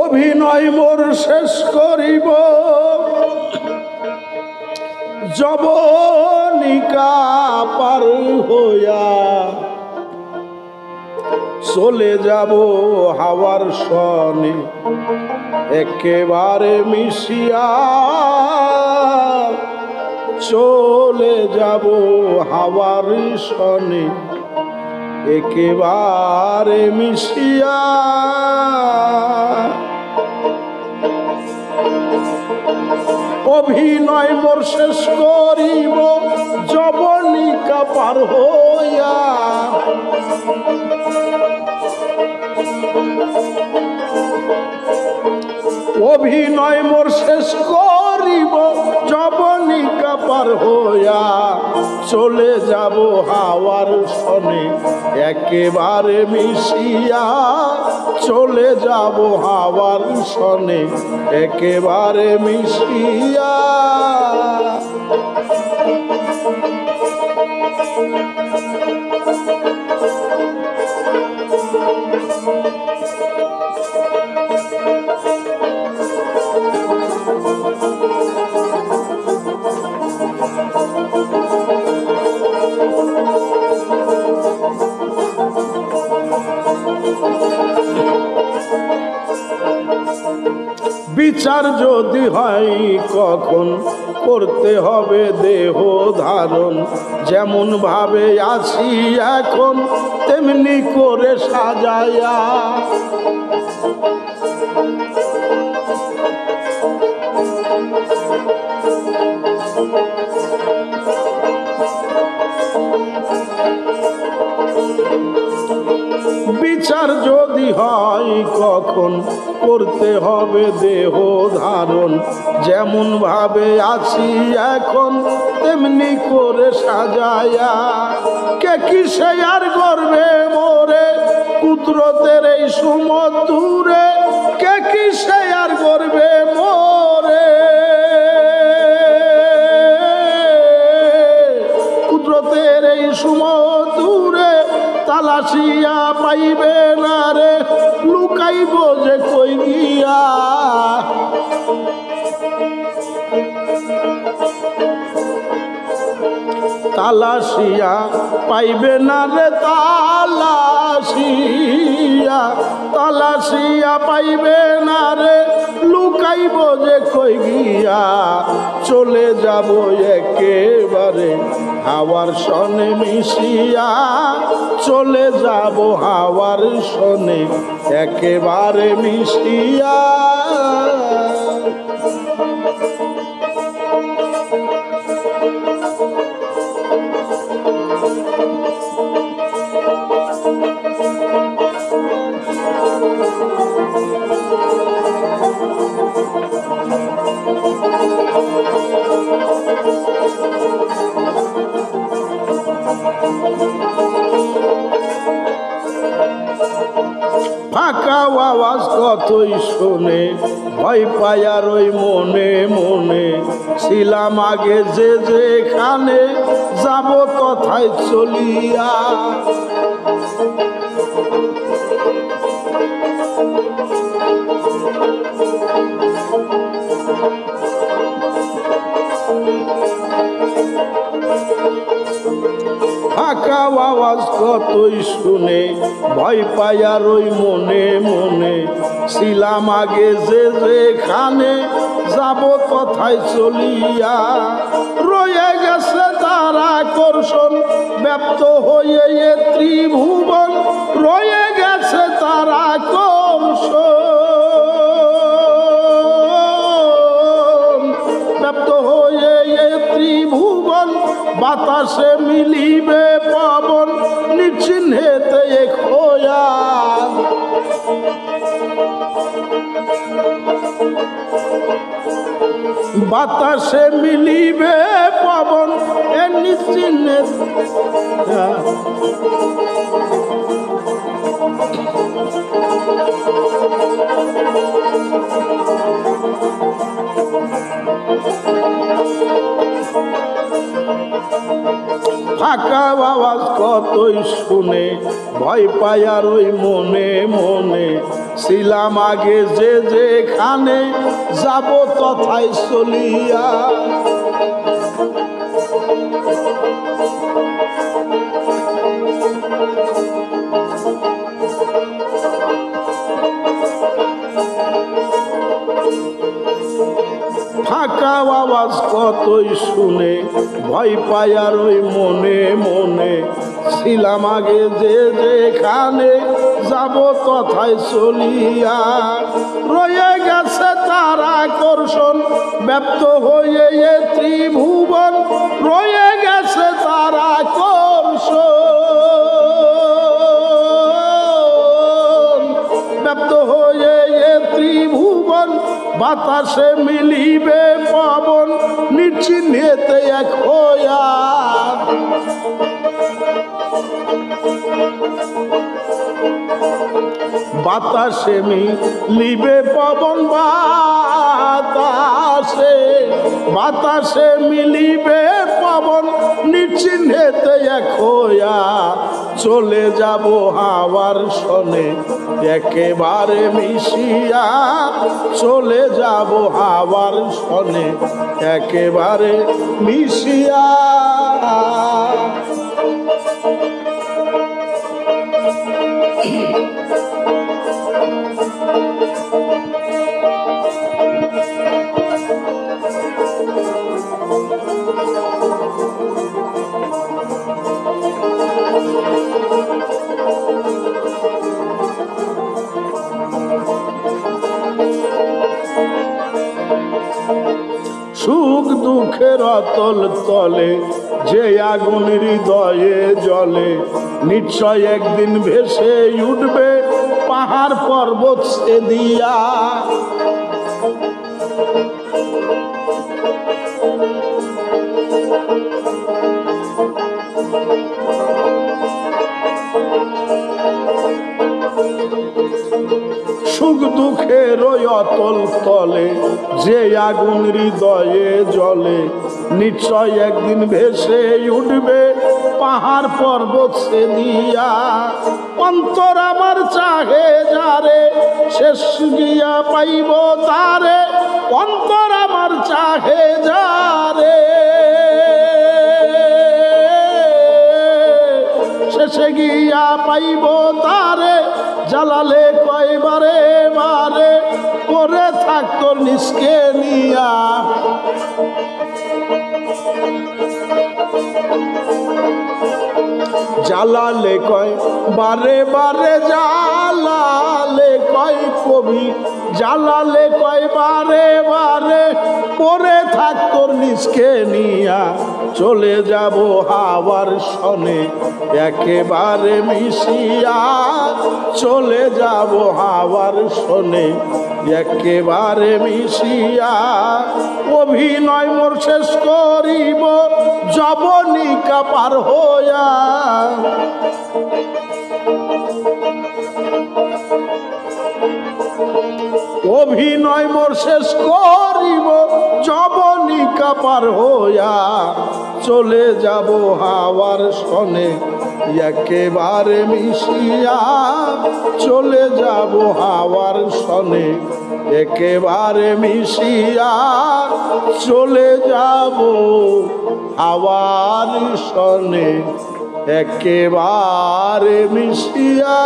অভিনয় মোর শেষ করিব যবনিকা পার হইয়া, চলে যাব হাওয়ার সনে একেবারে মিশিয়া, চলে যাব হাওয়ার সনে একেবারে মিশিয়া। অভিনয় মোর শেষ করিব যবনিকা পার হইয়া, অভিনয় মোর শেষ করিব যবনিকা পার হইয়া, চলে যাব হাওয়ার সনে একেবারে মিশিয়া, চলে যাব হাওয়ার সনে একেবারে মিশিয়া। বিচার যদি হয় কখন করতে হবে দেহ ধারণ, যেমন ভাবে আছি এখন তেমনি করে সাজায়া, বিচার যদি হয় কখন করতে হবে দেহ ধারণ, যেমন ভাবে আছি এখন তেমনি করে সাজায়া। কে কিসে আর গর্বে মোরে কুদরতের এই সমুদ্রে, কে কিসে আর গর্বে মোরে কুদরতের এই সমুদ্রে, তালাশিয়া পাইবে না রে লুকাইব যে কই গিয়া। তালাশিয়া পাইবে না রে, তালাশিয়া তালাশিয়া পাইবে না রে লুকাইব যে কই গিয়া। চলে যাব একেবারে হাওয়ার সনে মিশিয়া, চলে যাব হাওয়ার সনে একেবারে মিশিয়া। ফাঁকা আওয়াজ কতই শোনে ভয় পায় আর ওই মনে মনে, ছিলাম আগে যে যেখানে যাব তথায় চলিয়া। ফাঁকা আওয়াজ কতই শুনে ভয় পায় আর ওই মনে মনে, ছিলাম আগে যে যেখানে যাব তথায় চলিয়া। রয়ে গেছে তার আকর্ষণ ব্যপ্ত হয়ে এ ত্রিভুবন, রয়ে গেছে তার আকর্ষণ ব্যপ্ত হয়ে এ ত্রিভুবন, বাতাসে মিলিবে পবন নিশ্চিহ্নেতে এক হইয়া। বাতাসে মিলিবে পবন এ নিশ্চিহ্নে, ফাঁকা আওয়াজ কতই শুনে ভয় পায় আর ওই মনে মনে, ছিলাম আগে যে যেখানে যাব তথায় চলিয়া। ফাঁকা আওয়াজ কতই শুনে ভয় পায় আর ওই মনে মনে ছিলাম আগে যে যেখানে যাব তথায় চলিয়া। রয়ে গেছে তার আকর্ষণ ব্যপ্ত হয়ে এ ত্রিভুবন, রয়ে গেছে তার আকর্ষণ ব্যপ্ত হয়ে এ ত্রিভুবন। বাতাসে মিলিবে পবন নিশ্চিহ্নেতে এক হইয়া। বাতাসে মিলিবে পবন বাতাসে মিলিবে পবন নিশ্চিহ্নেতে এক হইয়া। চলে যাব হাওয়ার সনে একেবারে মিশিয়া, চলে যাব হাওয়ার সনে একেবারে মিশিয়া। সুখ দুঃখের অতল তলে যে আগুন হৃদয়ে জ্বলে, নিশ্চয় একদিন ভেসে উঠবে পাহাড় পর্বত সে দিয়া। সুখ দুঃখের ওই অতল তলে যে আগুন হৃদয়ে জ্বলে, নিশ্চয় একদিন ভেসে উঠবে পাহাড় পর্বত সে দিয়া। অন্তর আমার চাহে যারে শেষ গিয়া পাইব তারে, অন্তর আমার চাহে যারে শেষে গিয়া পাইব তারে। জ্বালালে কয়বারে বারে পরে থাকতো নিষ্কে নিয়া। জ্বালালে কয় বারে বারে জ্বালালে কয় কবি, জ্বালালে কয় বারে বারে পরে থাকতো নিষ্কে নিয়া। চলে যাব হাওয়ার সনে একেবারে মিশিয়া, চলে যাব হাওয়ার সনে একেবারে মিশিয়া। অভিনয় মোর শেষ করিব যবনিকা পার হইয়া। অভিনয় মোর শেষ করিব যবনিকা পার হইয়া। চলে যাব হাওয়ার সনে একেবারে মিশিয়া, চলে যাব হাওয়ার সনে একেবারে মিশিয়া। চলে যাব হাওয়ার সনে একেবারে মিশিয়া।